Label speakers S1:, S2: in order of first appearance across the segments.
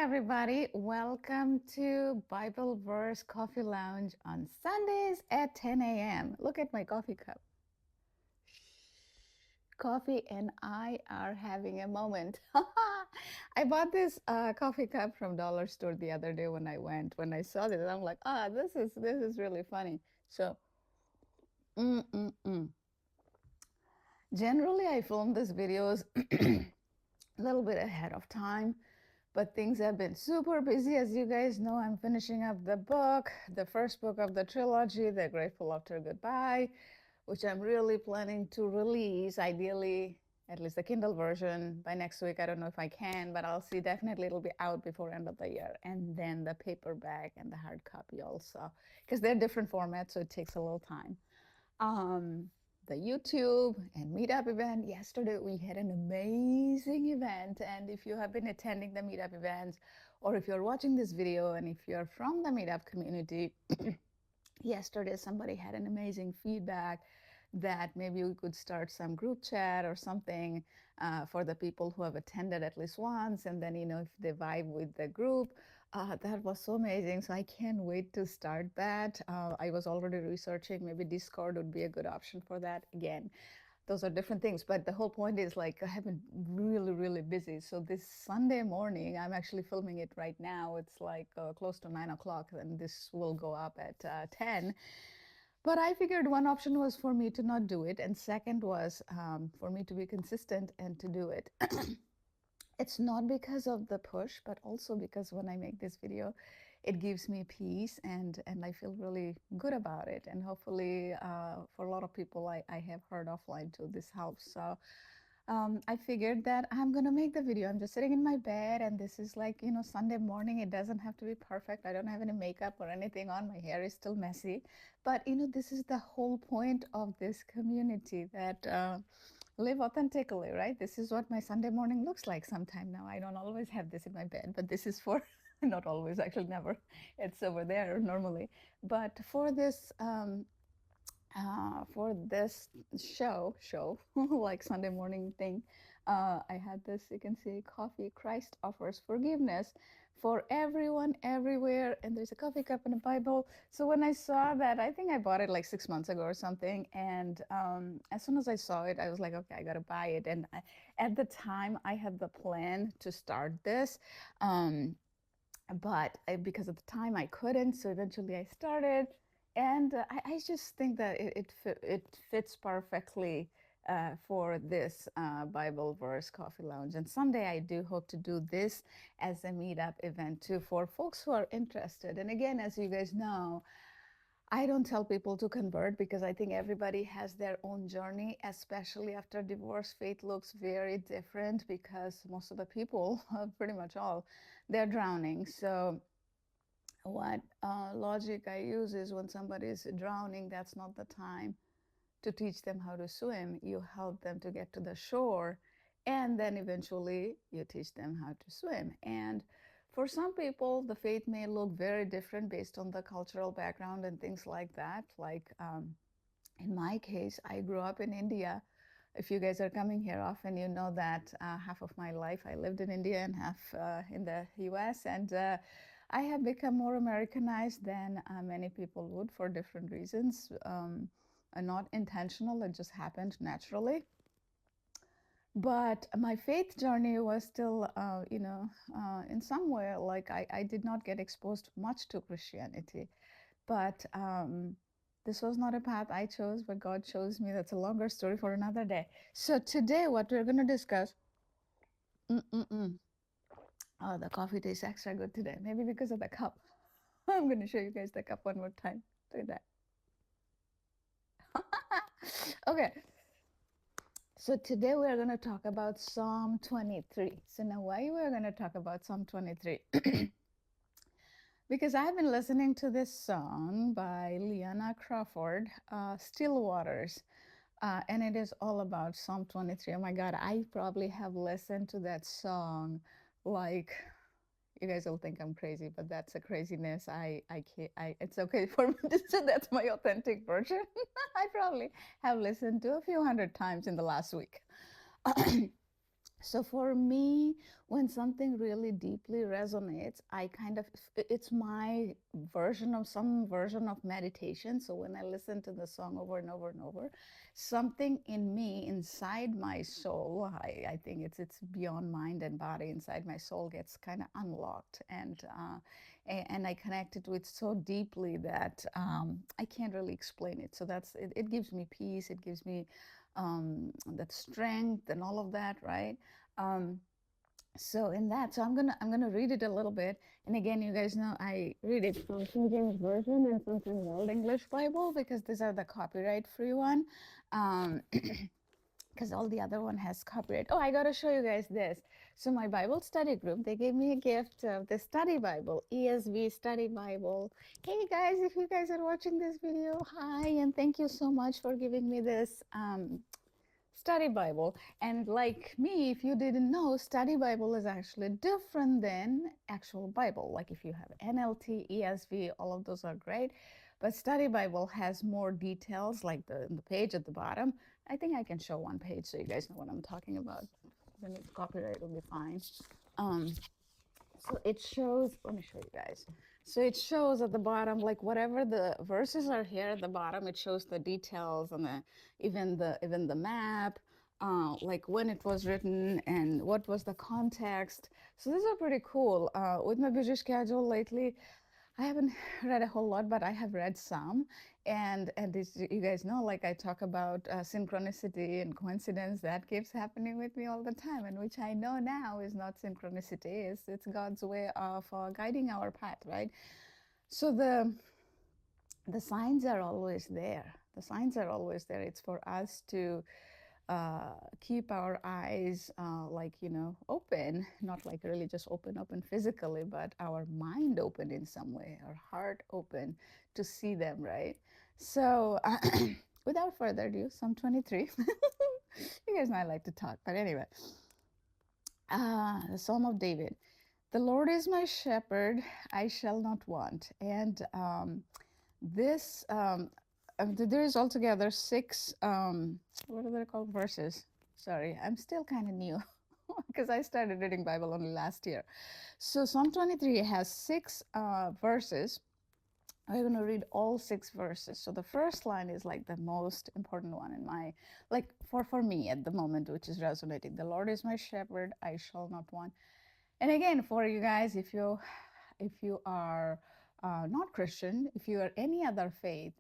S1: everybody. Welcome to Bible Verse Coffee Lounge on Sundays at 10 a.m. Look at my coffee cup. Coffee and I are having a moment. I bought this coffee cup from Dollar Store the other day when I went. When I saw this, I'm like, this is really funny. So, mm, mm, mm. Generally, I film these videos a little bit ahead of time. But things have been super busy. As you guys know, I'm finishing up the book, the first book of the trilogy, The Grateful After Goodbye, which I'm really planning to release, ideally, at least the Kindle version by next week. I don't know if I can, but I'll see. Definitely it'll be out before end of the year. And then the paperback and the hard copy also, because they're different formats, so it takes a little time. Um, the YouTube and meetup event. Yesterday we had an amazing event, and if you have been attending the meetup events, or if you're watching this video, and if you're from the meetup community, yesterday somebody had an amazing feedback that maybe we could start some group chat or something for the people who have attended at least once, and then if they vibe with the group. That was so amazing. So I can't wait to start that. I was already researching, maybe Discord would be a good option for that. Again, those are different things, but the whole point is, like, I have been really, really busy. So this Sunday morning, I'm actually filming it right now. It's like close to 9 o'clock, and this will go up at 10. But I figured one option was for me to not do it, and second was for me to be consistent and to do it. It's not because of the push, but also because when I make this video, it gives me peace, and I feel really good about it. And hopefully, for a lot of people, I have heard offline too, this helps. So I figured that I'm gonna make the video. I'm just sitting in my bed, and this is like, Sunday morning. It doesn't have to be perfect. I don't have any makeup or anything on. My hair is still messy. But, this is the whole point of this community, that live authentically, right? This is what my Sunday morning looks like sometime now. I don't always have this in my bed, but this is for, not always, actually, never. It's over there normally. But for this show like Sunday morning thing, I had this, you can see, coffee. Christ offers forgiveness for everyone, everywhere, and there's a coffee cup and a Bible. So when I saw that, I think I bought it like 6 months ago or something, and as soon as I saw it, I was like, okay, I gotta buy it. And at the time, I had the plan to start this, but because of the time I couldn't, so eventually I started. And I just think that it fits perfectly for this Bible Verse Coffee Lounge. And someday I do hope to do this as a meetup event too, for folks who are interested. And again, as you guys know, I don't tell people to convert, because I think everybody has their own journey, especially after divorce. Faith looks very different, because most of the people, pretty much all, they're drowning. So what logic I use is, when somebody is drowning, that's not the time to teach them how to swim. You help them to get to the shore, and then eventually you teach them how to swim. And for some people, the faith may look very different based on the cultural background and things like that. Like in my case, I grew up in India. If you guys are coming here often, you know that half of my life I lived in India and half in the US. And I have become more Americanized than many people would, for different reasons. Not intentional, it just happened naturally. But my faith journey was still, in some way, like I did not get exposed much to Christianity. But this was not a path I chose, but God chose me. That's a longer story for another day. So today, what we're going to discuss. Mm-mm-mm. Oh, the coffee tastes extra good today. Maybe because of the cup. I'm going to show you guys the cup one more time. Look at that. Okay. So today we're going to talk about Psalm 23. So now, why we're going to talk about Psalm 23? Because I've been listening to this song by Leanna Crawford, Stillwaters, and it is all about Psalm 23. Oh my God, I probably have listened to that song like, you guys will think I'm crazy, but that's a craziness. I can't, it's okay for me to say that's my authentic version. I probably have listened to a few hundred times in the last week. So for me, when something really deeply resonates, I kind of, it's my version of some version of meditation. So when I listen to the song over and over and over, something in me, inside my soul, I think it's beyond mind and body, inside my soul gets kind of unlocked, and I connect it with so deeply that I can't really explain it. So it gives me peace. It gives me that strength and all of that, right? Um, so in that, so I'm gonna read it a little bit. And again, you guys know I read it from King James Version and sometimes Old English Bible because these are the copyright-free one. Um, because all the other one has copyright. Oh, I gotta show you guys this. So my Bible study group, they gave me a gift of the study Bible, ESV study Bible. Hey guys, if you guys are watching this video, hi, and thank you so much for giving me this study Bible. And like me, if you didn't know, study Bible is actually different than actual Bible. Like if you have NLT, ESV, all of those are great. But study Bible has more details, like the page at the bottom. I think I can show one page so you guys know what I'm talking about. Then it's copyright will be fine. Um, so it shows, let me show you guys. So it shows at the bottom, like whatever the verses are here at the bottom, it shows the details and even the map, like when it was written and what was the context. So these are pretty cool. With my busy schedule lately, I haven't read a whole lot, but I have read some. And this, you guys know, like I talk about synchronicity and coincidence that keeps happening with me all the time, and which I know now is not synchronicity, it's God's way of guiding our path, right? So the signs are always there. The signs are always there. It's for us to keep our eyes like open, not like really just open physically, but our mind open in some way, our heart open to see them, right? So without further ado, Psalm 23. You guys know I like to talk, but anyway, the Psalm of David. The Lord is my shepherd, I shall not want. And this there is altogether six what are they called, verses. Sorry, I'm still kind of new because I started reading Bible only last year. So Psalm 23 has six verses. I'm going to read all six verses. So the first line is like the most important one in my, like for me at the moment, which is resonating. The Lord is my shepherd, I shall not want. And again, for you guys, if you are not Christian, if you are any other faith,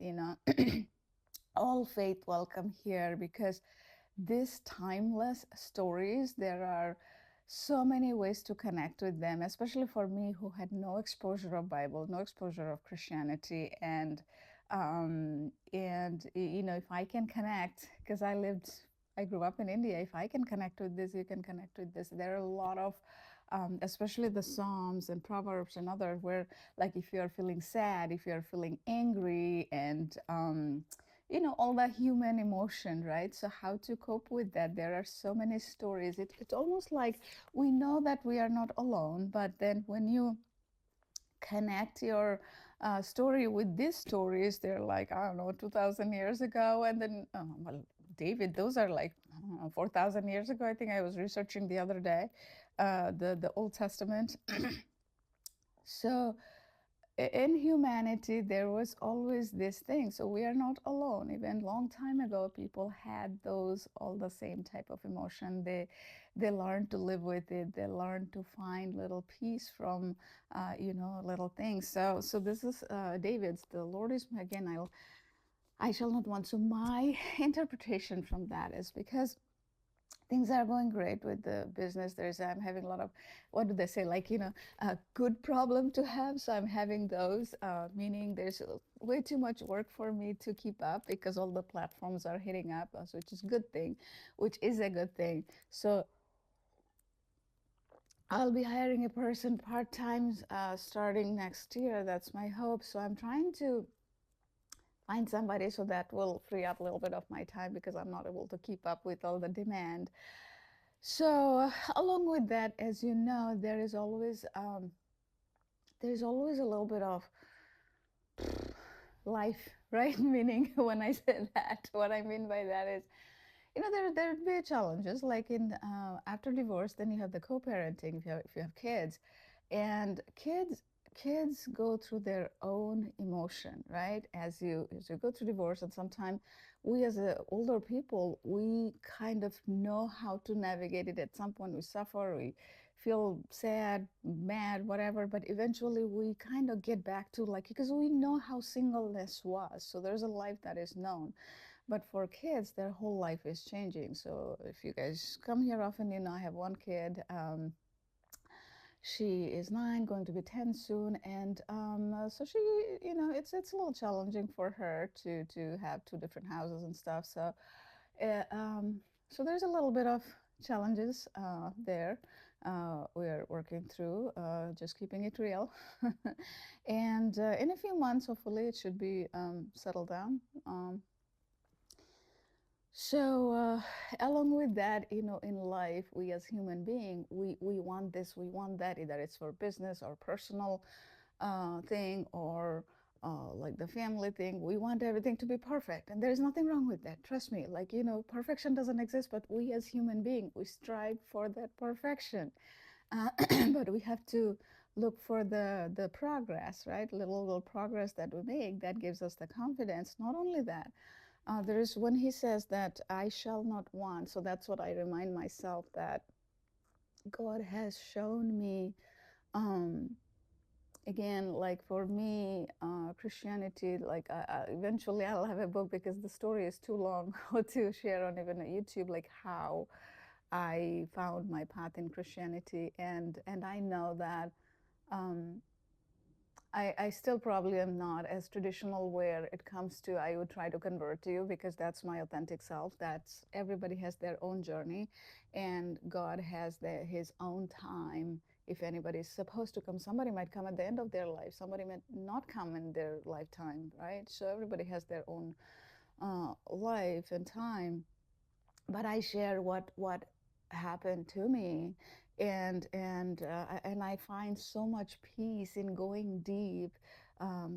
S1: all faith welcome here, because these timeless stories, there are so many ways to connect with them, especially for me who had no exposure of Bible, no exposure of Christianity. And if I can connect, because I grew up in India, if I can connect with this, you can connect with this. There are a lot of especially the Psalms and Proverbs and others, where like if you're feeling sad, if you're feeling angry, and all the human emotion, right? So how to cope with that? There are so many stories. It's almost like we know that we are not alone, but then when you connect your story with these stories, they're like, I don't know, 2,000 years ago, and then well, David, those are like, I don't know, 4,000 years ago. I think I was researching the other day, the Old Testament. So in humanity, there was always this thing. So we are not alone. Even long time ago, people had those all the same type of emotion. They learned to live with it. They learned to find little peace from little things. So this is David's. The Lord is again. I shall not want. So my interpretation from that is because things are going great with the business. I'm having a lot of, what do they say, like a good problem to have. So I'm having those, meaning there's way too much work for me to keep up because all the platforms are hitting up, which is good thing, which is a good thing. So I'll be hiring a person part-time starting next year. That's my hope. So I'm trying to find somebody so that will free up a little bit of my time because I'm not able to keep up with all the demand. So along with that, as you know, there's always a little bit of life, right? Meaning when I say that, what I mean by that is there'd be challenges like in after divorce. Then you have the co-parenting if you have kids, and kids go through their own emotion, right? As you go through divorce, and sometimes we as older people, we kind of know how to navigate it. At some point we suffer, we feel sad, mad, whatever, but eventually we kind of get back to, like, because we know how singleness was, so there's a life that is known. But for kids, their whole life is changing. So if you guys come here often, I have one kid. She is 9, going to be 10 soon, and so she, it's a little challenging for her to have two different houses and stuff. Uh, um, so there's a little bit of challenges there. We're working through, just keeping it real, and in a few months, hopefully, it should be settled down. So, along with that, in life, we as human being, we want this, we want that, either it's for business or personal thing, or like the family thing. We want everything to be perfect, and there's nothing wrong with that. Trust me, like, perfection doesn't exist, but we as human being, we strive for that perfection. Uh, but we have to look for the progress, right? Little progress that we make that gives us the confidence. Not only that, there is when he says that I shall not want. So that's what I remind myself, that God has shown me. Um, Again, like for me, Christianity, like eventually I'll have a book because the story is too long to share on even YouTube, like how I found my path in Christianity, and I know that. Um, I still probably am not as traditional where it comes to I would try to convert to you, because that's my authentic self. That's everybody has their own journey, and God has his own time. If anybody is supposed to come, somebody might come at the end of their life, somebody might not come in their lifetime, right? So everybody has their own life and time, but I share what happened to me, and I find so much peace in going deep.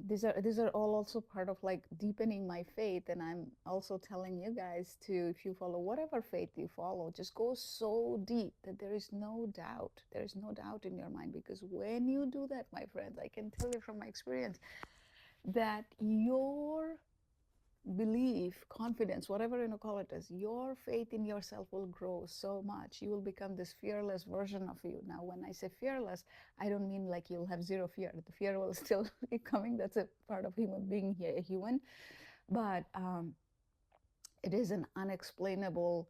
S1: These are all also part of like deepening my faith, and I'm also telling you guys to, if you follow whatever faith you follow, just go so deep that there is no doubt. There is no doubt in your mind, because when you do that, my friends, I can tell you from my experience that your belief, confidence, whatever you call it as, your faith in yourself will grow so much. You will become this fearless version of you. Now, when I say fearless, I don't mean like you'll have zero fear. The fear will still be coming. That's a part of human being here, a human. But it is an unexplainable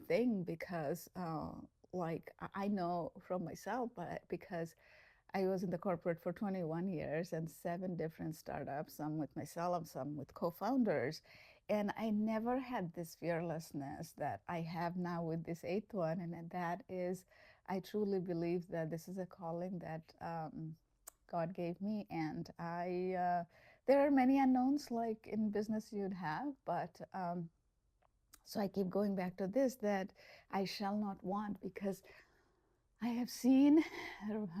S1: thing, because, like, I know from myself, but because I was in the corporate for 21 years and 7 different startups, some with myself, some with co-founders. And I never had this fearlessness that I have now with this eighth one. And that is, I truly believe that this is a calling that God gave me. And there are many unknowns like in business you'd have, but so I keep going back to this, that I shall not want, because I have seen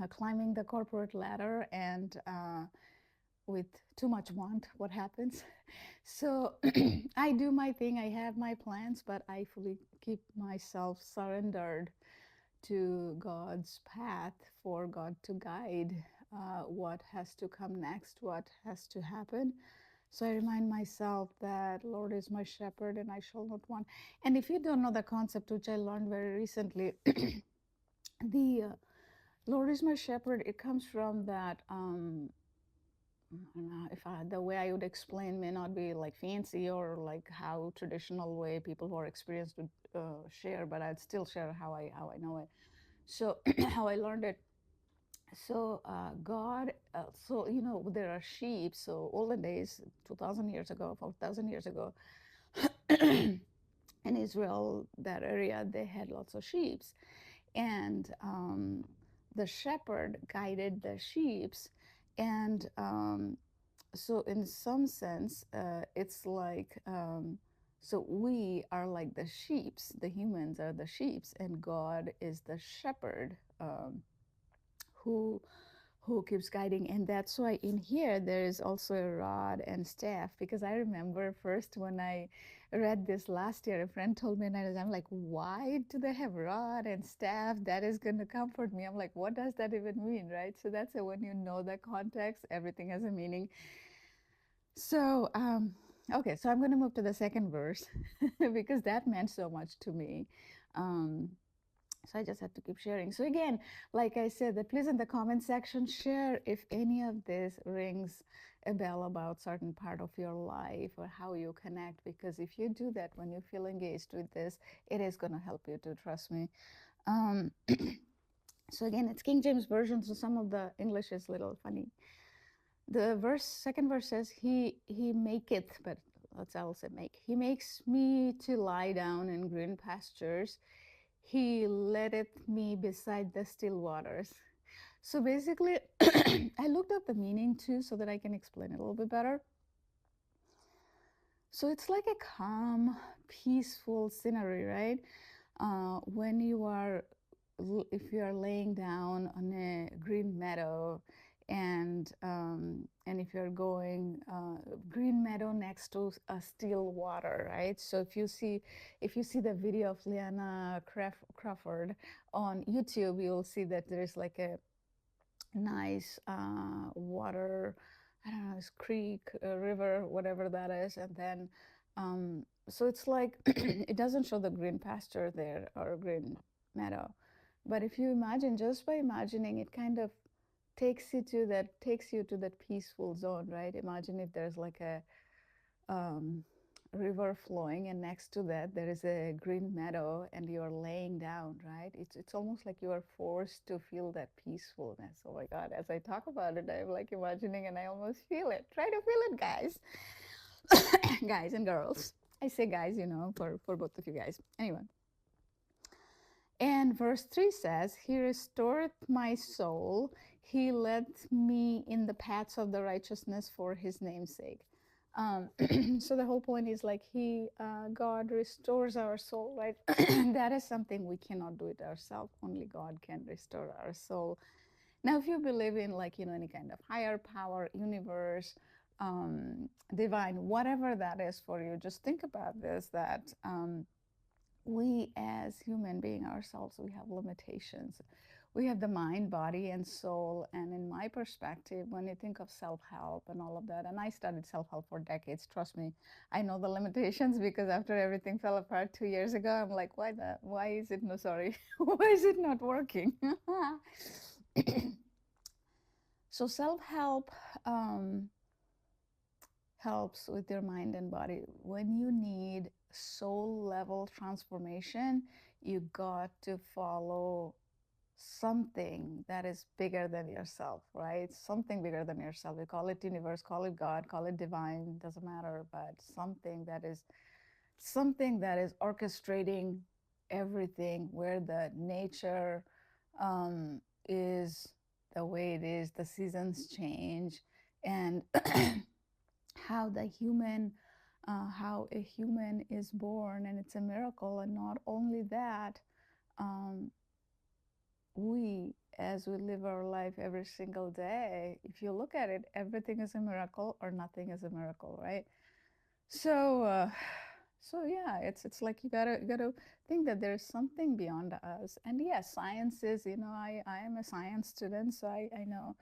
S1: climbing the corporate ladder, and with too much want, what happens. So I do my thing, I have my plans, but I fully keep myself surrendered to God's path, for God to guide what has to come next, what has to happen. So I remind myself that Lord is my shepherd and I shall not want. And if you don't know the concept, which I learned very recently, the Lord is my shepherd, it comes from that, if the way I would explain may not be like fancy or like how traditional way people who are experienced would share, but I'd still share how I know it. So how I learned it. So God, so there are sheep. So olden days, 2,000 years ago, 4,000 years ago, in Israel, that area, they had lots of sheep, and the shepherd guided the sheep, and so in some sense, it's like, so we are like the sheeps, the humans are the sheeps, and God is the shepherd, who who keeps guiding. And that's why in here there is also a rod and staff, because I remember first when I read this last year, a friend told me, and I'm like, why do they have rod and staff? That is going to comfort me. I'm like, what does that even mean, right? So that's it. When you know the context, everything has a meaning. So okay, so I'm going to move to the second verse because that meant so much to me. um, so I just had to keep sharing. So again, like I said, that please in the comment section share if any of this rings a bell about certain part of your life or how you connect, because if you do that when you feel engaged with this, it is going to help you to trust me. um, so again, it's King James version, so some of the English is a little funny. The second verse says, he maketh, but let's also make, he makes me to lie down in green pastures. He leadeth me beside the still waters. So basically, I looked up the meaning too so that I can explain it a little bit better. So it's like a calm, peaceful scenery, right? When you are, if you are laying down on a green meadow, and if you're going green meadow next to a still water, right? So if you see the video of Leanna Crawford on YouTube, you'll see that there's like a nice water, I don't know, it's creek, river, whatever that is. And then, so it's like, it doesn't show the green pasture there or green meadow. But if you imagine, just by imagining, it kind of takes you to that peaceful zone, right? Imagine if there's like a um, river flowing, and next to that there is a green meadow, and you're laying down, right? It's almost like you are forced to feel that peacefulness. Oh my God, as I talk about it, I'm like imagining, and I almost feel it. Try to feel it, guys. Guys and girls. I say guys, for both of you guys. Anyway. And verse 3 says, he restoreth my soul. He led me in the paths of the righteousness for his name's sake. So the whole point is like God restores our soul, right? That is something we cannot do it ourselves. Only God can restore our soul. Now, if you believe in like, any kind of higher power, universe, divine, whatever that is for you, just think about this, that we as human being ourselves, we have limitations. We have the mind, body, and soul. And in my perspective, when you think of self-help and all of that, and I studied self-help for decades, trust me, I know the limitations, because after everything fell apart 2 years ago, I'm like, why is it no sorry why is it not working? So self-help helps with your mind and body. When you need soul level transformation, you got to follow something that is bigger than yourself, right? Something bigger than yourself. We call it universe, call it God, call it divine, doesn't matter, but something that is orchestrating everything, where the nature is the way it is, the seasons change, and how how a human is born, and it's a miracle. And not only that, um, we, as we live our life every single day, if you look at it, everything is a miracle or nothing is a miracle, right? So so yeah, it's like you gotta think that there's something beyond us. And yes, science is, I am a science student, so I know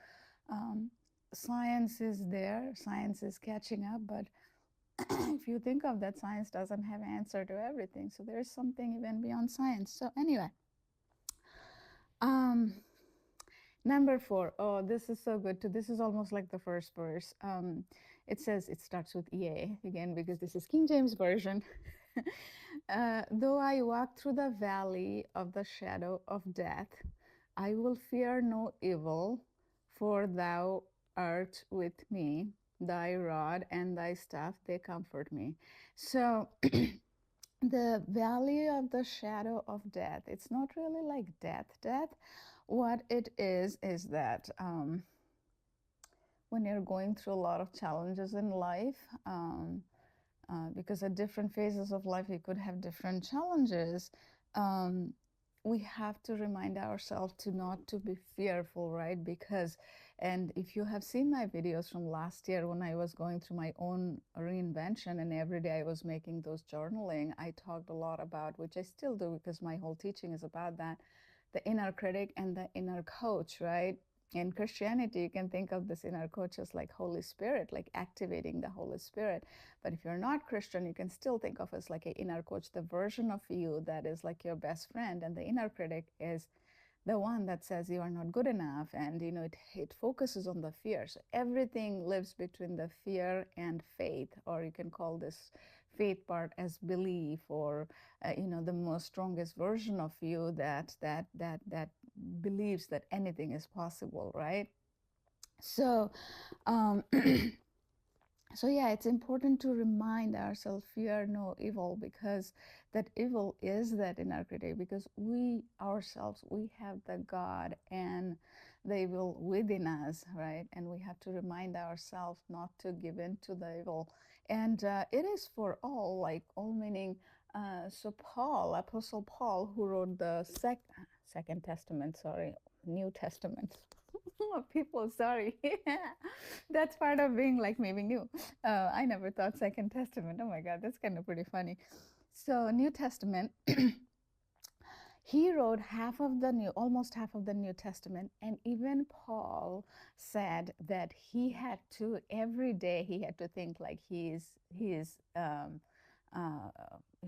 S1: um, science is there, science is catching up, but if you think of that, science doesn't have answer to everything. So there's something even beyond science. So anyway, um, number 4. Oh, this is so good too. This is almost like the first verse. It says, it starts with EA again, because this is King James version. Though I walk through the valley of the shadow of death, I will fear no evil, for thou art with me. Thy rod and thy staff, they comfort me. So the valley of the shadow of death, it's not really like death. What it is that when you're going through a lot of challenges in life, because at different phases of life you could have different challenges, um, we have to remind ourselves to not to be fearful, right? Because, and if you have seen my videos from last year when I was going through my own reinvention and every day I was making those journaling, I talked a lot about, which I still do because my whole teaching is about that, the inner critic and the inner coach, right? In Christianity, you can think of this inner coach as like Holy Spirit, like activating the Holy Spirit. But if you're not Christian, you can still think of as like an inner coach, the version of you that is like your best friend. And the inner critic is the one that says you are not good enough. And, you know, it focuses on the fear. So everything lives between the fear and faith, or you can call this faith part as belief, or, you know, the most strongest version of you that believes that anything is possible, right? So, um, so yeah, it's important to remind ourselves fear no evil, because that evil is that in our critic, because we ourselves, we have the God and the evil within us, right? And we have to remind ourselves not to give in to the evil. And it is for all, like all meaning, so Paul, Apostle Paul, who wrote the Second Testament, sorry, New Testament. People, sorry. That's part of being like maybe new. I never thought Second Testament. Oh my God, that's kind of pretty funny. So New Testament, he wrote almost half of the New Testament, and even Paul said that he had to every day he had to think like uh,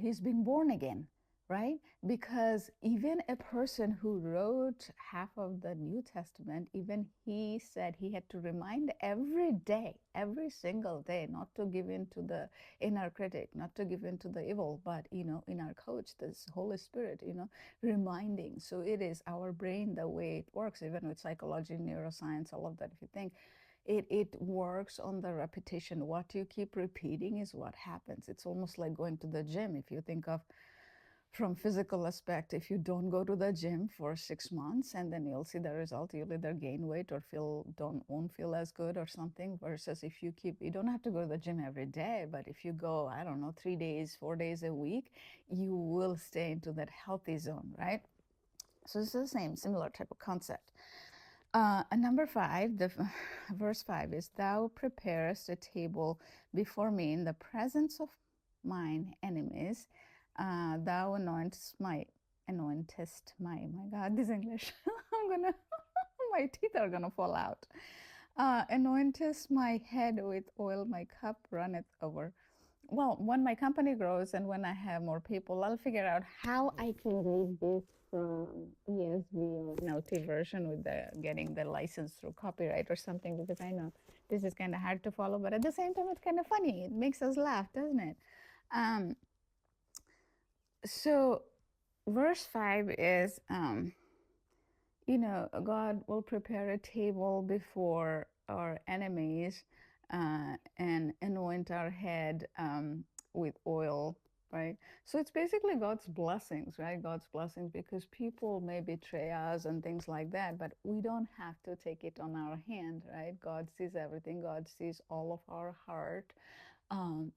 S1: he's being born again, right? Because even a person who wrote half of the New Testament, even he said he had to remind every day, every single day, not to give in to the inner critic, not to give in to the evil, but, you know, in our coach, this Holy Spirit, you know, reminding. So it is our brain, the way it works, even with psychology, neuroscience, all of that. If you think it works on the repetition, what you keep repeating is what happens. It's almost like going to the gym. If you think of from physical aspect, if you don't go to the gym for 6 months and then you'll see the result, you'll either gain weight or won't feel as good or something, versus if you don't have to go to the gym every day, but if you go, I don't know, 3 days, 4 days a week, you will stay into that healthy zone, right? So it's the same similar type of concept. Number 5, verse 5 is, thou preparest a table before me in the presence of mine enemies. Thou anointest my God, this English. I'm gonna, my teeth are gonna fall out. Anointest my head with oil, my cup runneth over. Well, when my company grows and when I have more people, I'll figure out how I can read this from ESV or NLT version with getting the license through copyright or something, because I know this is kind of hard to follow, but at the same time, it's kind of funny. It makes us laugh, doesn't it? So verse 5 is, you know, God will prepare a table before our enemies, and anoint our head with oil, right? So it's basically God's blessings, right? God's blessings, because people may betray us and things like that, but we don't have to take it on our hand, right? God sees everything. God sees all of our heart.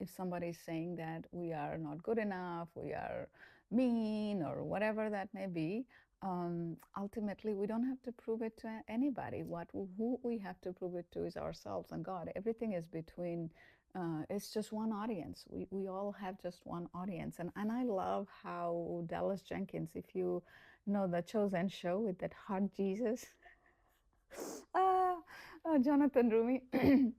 S1: If somebody's saying that we are not good enough, we are mean, or whatever that may be, ultimately we don't have to prove it to anybody. Who we have to prove it to is ourselves and God. Everything is between, it's just one audience. We all have just one audience. And I love how Dallas Jenkins, if you know the Chosen show with that hot Jesus, Jonathan Rumi.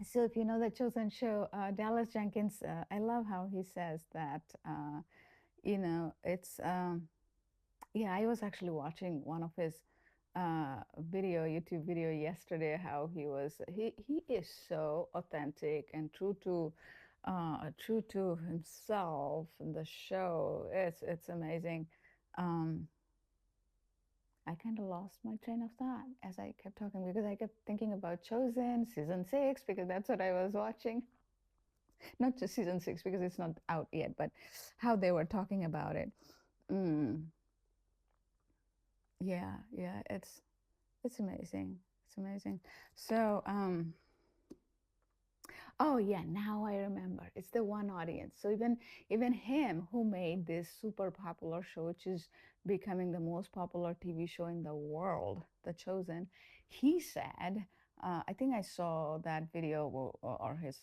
S1: So if you know the Chosen show, Dallas Jenkins, I love how he says that, you know, it's, yeah, I was actually watching one of his YouTube video yesterday, how he is so authentic and true to himself in the show. It's amazing. I kind of lost my train of thought as I kept talking, because I kept thinking about Chosen season 6, because that's what I was watching. Not just season 6, because it's not out yet, but how they were talking about it. Mm, yeah, yeah, it's amazing. It's amazing. So, Oh yeah, now I remember. It's the one audience. So even him who made this super popular show, which is becoming the most popular TV show in the world, The Chosen, he said, I think I saw that video or his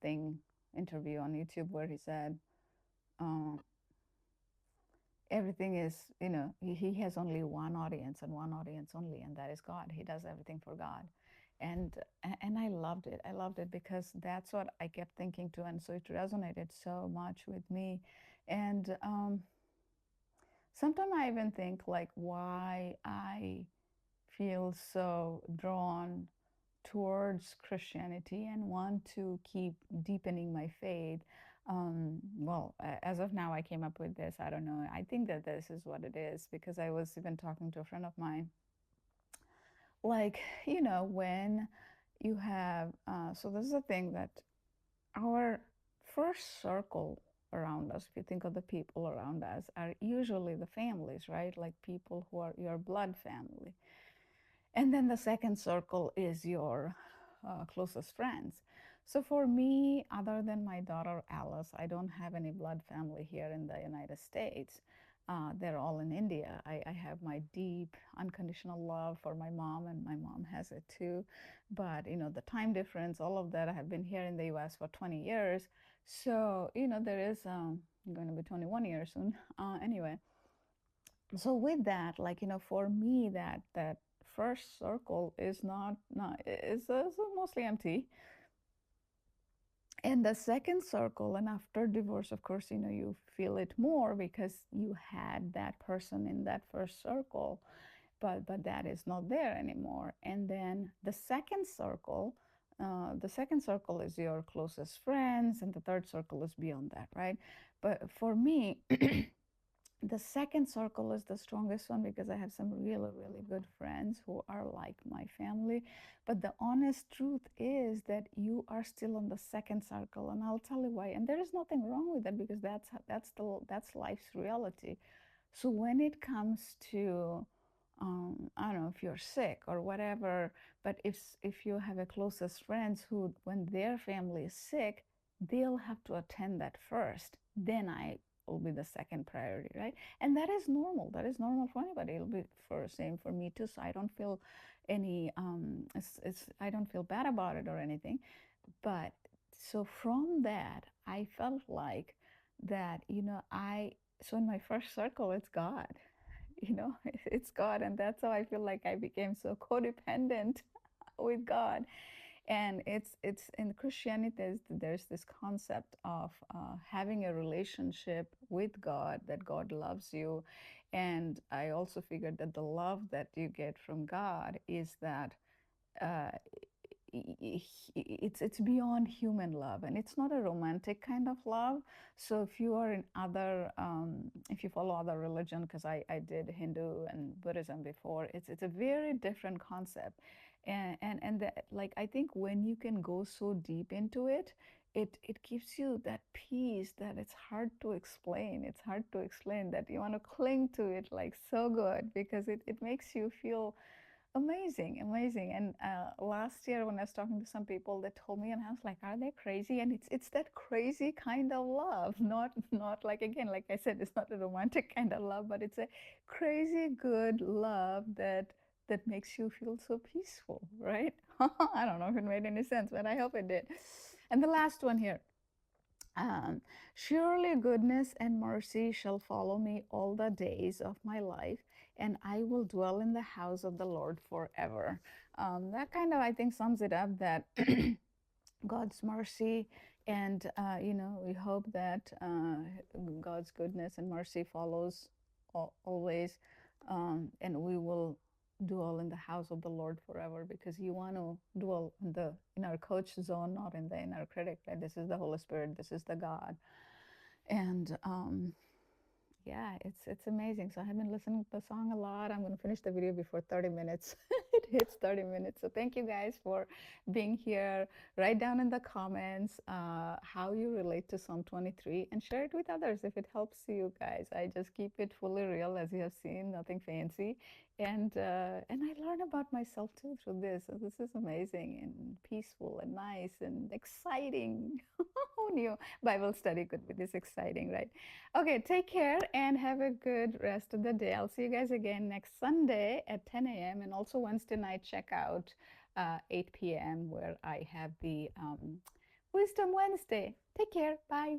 S1: thing interview on YouTube where he said, um, everything is, he has only one audience and one audience only, and that is God. He does everything for God. And and I loved it. I loved it because that's what I kept thinking too. And so it resonated so much with me. And sometimes I even think like why I feel so drawn towards Christianity and want to keep deepening my faith. Well, as of now, I came up with this. I don't know. I think that this is what it is because I was even talking to a friend of mine. Like, when you have, so this is a thing that our first circle around us, if you think of the people around us, are usually the families, right? Like people who are your blood family. And then the second circle is your closest friends. So for me, other than my daughter Alice, I don't have any blood family here in the United States. They're all in India. I have my deep, unconditional love for my mom, and my mom has it too. But, the time difference, all of that, I have been here in the US for 20 years. So, there is going to be 21 years soon. Anyway, so with that, like, for me, that first circle is not is mostly empty, and the second circle, and after divorce, of course, you feel it more because you had that person in that first circle, but that is not there anymore. And then the second circle is your closest friends, and the third circle is beyond that, right? But for me, the second circle is the strongest one because I have some really, really good friends who are like my family. But the honest truth is that you are still on the second circle, and I'll tell you why. And there is nothing wrong with that because that's life's reality. So when it comes to, I don't know if you're sick or whatever, but if you have a closest friends who, when their family is sick, they'll have to attend that first. Then I will be the second priority, right? And that is normal. That is normal for anybody. It'll be for same for me too. So I don't feel any I don't feel bad about it or anything. But so from that, I felt like that, so in my first circle, it's God, it's God. And that's how I feel like I became so codependent with God. And it's in Christianity, there's this concept of having a relationship with God, that God loves you. And I also figured that the love that you get from God is that uh, it's beyond human love, and it's not a romantic kind of love. So if you are in other if you follow other religion, because I did Hindu and Buddhism before, it's a very different concept. And that, like, I think when you can go so deep into it, it gives you that peace that it's hard to explain. It's hard to explain, that you want to cling to it like so good because it makes you feel amazing, amazing. And last year when I was talking to some people, they told me, and I was like, are they crazy? And it's that crazy kind of love, not like, again, like I said, it's not a romantic kind of love, but it's a crazy good love that makes you feel so peaceful, right? I don't know if it made any sense, but I hope it did. And the last one here. Um, Surely goodness and mercy shall follow me all the days of my life, and I will dwell in the house of the Lord forever. That kind of, I think, sums it up, that God's mercy, and we hope that God's goodness and mercy follows always, and we will dwell in the house of the Lord forever, because you want to dwell in our coach zone, not in the inner critic. Right? This is the Holy Spirit. This is the God, and Yeah, it's amazing. So I have been listening to the song a lot. I'm going to finish the video before 30 minutes. It hits 30 minutes. So thank you guys for being here. Write down in the comments how you relate to Psalm 23 and share it with others if it helps you guys. I just keep it fully real, as you have seen, nothing fancy. And I learn about myself too through this. So this is amazing and peaceful and nice and exciting. Who knew Bible study could be this exciting, right? Okay, take care and have a good rest of the day. I'll see you guys again next Sunday at 10 a.m. and also Wednesday night, check out 8 p.m. where I have the Wisdom Wednesday. Take care. Bye.